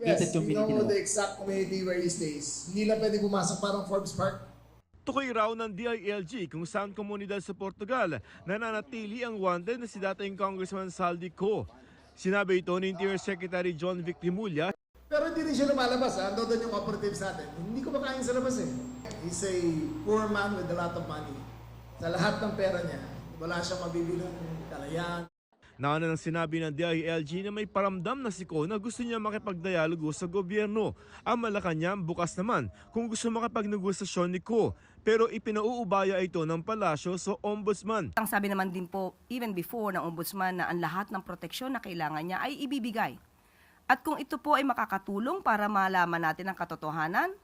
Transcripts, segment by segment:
Yes, we know community the exact community where he stays. Hindi lang pwede pumasok parang Forbes Park. Tukoy raw ng DILG kung saan komunidad sa Portugal nananatili ang wanted na si dating Congressman Saldi Co. Sinabi ito ni Interior Secretary John Vic Rimulya. Pero hindi rin siya lumalabas. Ando doon yung operatives natin. Hindi ko makain sa labas eh. He's a poor man with a lot of money. Sa lahat ng pera niya, wala siyang mabibilang kalayaan. Nauna nang sinabi ng DILG na may paramdam na si Ko na gusto niya makipagdialogo sa gobyerno. Ang Malacanang bukas naman kung gusto makipagnegosasyon ni Ko. Pero ipinauubaya ito ng palasyo sa ombudsman. Ang sabi naman din po, even before ng ombudsman na ang lahat ng proteksyon na kailangan niya ay ibibigay. At kung ito po ay makakatulong para malaman natin ang katotohanan,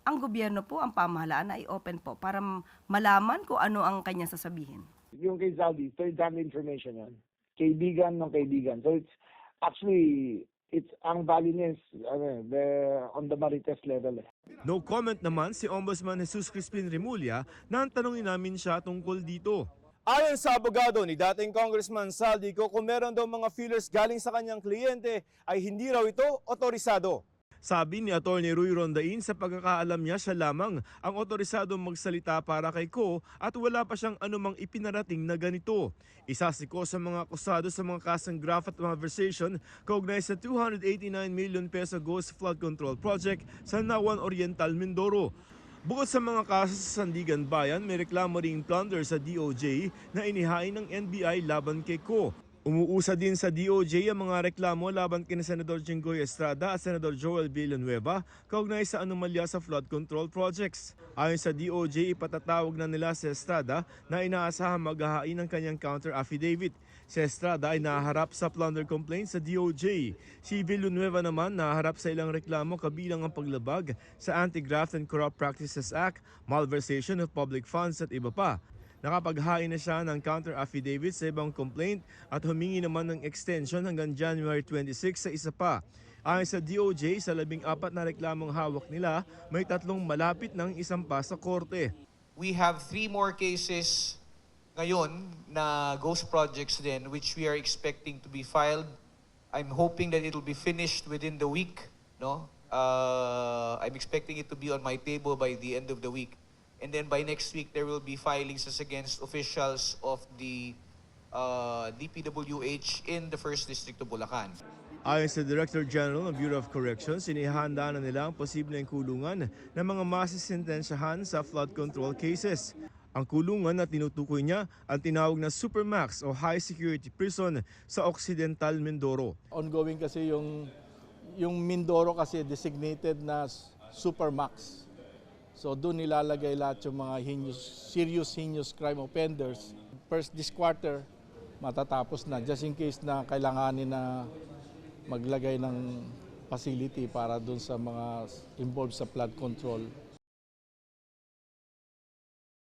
ang gobyerno po, ang pamahalaan ay open po para malaman kung ano ang kanya sasabihin. Yung kay Zaldi, third-hand information yan. Kaibigan ng kaibigan. So it's actually, ang value niya is on the Marites level. No comment naman si Ombudsman Jesus Crispin Rimulya na tanungin namin siya tungkol dito. Ayon sa abogado ni dating Congressman Saldi Co, kung meron daw mga feelers galing sa kanyang kliyente ay hindi raw ito otorisado. Sabi ni Atty. Ruy Rondain sa pagkakaalam niya siya lamang ang otorisadong magsalita para kay Ko at wala pa siyang anumang ipinarating na ganito. Isa si Ko sa mga akusado sa mga kasang graft at malversation kaugnay sa 289 million peso ghost flood control project sa Nawan Oriental, Mindoro. Bukod sa mga kaso sa Sandigan Bayan, may reklamo ring plunder sa DOJ na inihain ng NBI laban kay Ko. Umuusa din sa DOJ ang mga reklamo laban kina Senador Jinggoy Estrada at Senador Joel Villanueva kaugnay sa anomalya sa flood control projects. Ayon sa DOJ, ipatatawag na nila si Estrada na inaasahan maghahain ng kanyang counter affidavit. Si Estrada ay naharap sa plunder complaint sa DOJ. Si Villanueva naman naharap sa ilang reklamo kabilang ang paglabag sa Anti-Graft and Corrupt Practices Act, malversation of public funds at iba pa. Nakapaghain na siya ng counter affidavit sa ibang complaint at humingi naman ng extension hanggang January 26 sa isa pa. Ayon sa DOJ, sa 14 na reklamong hawak nila, may 3 malapit ng isampa sa korte. We have 3 more cases ngayon na ghost projects din which we are expecting to be filed. I'm hoping that it will be finished within the week. No, I'm expecting it to be on my table by the end of the week. And then by next week, there will be filings as against officials of the DPWH in the 1st District of Bulacan. Ayon sa Director General ng Bureau of Corrections, inihanda na nila ang posibleng kulungan ng mga masisintensyahan sa flood control cases. Ang kulungan na tinutukoy niya ang tinawag na Supermax o High Security Prison sa Occidental Mindoro. Ongoing kasi yung Mindoro kasi designated na Supermax. So doon nilalagay lahat yung mga serious heinous crime offenders. First this quarter, matatapos na just in case na kailanganin na maglagay ng facility para doon sa mga involved sa flood control.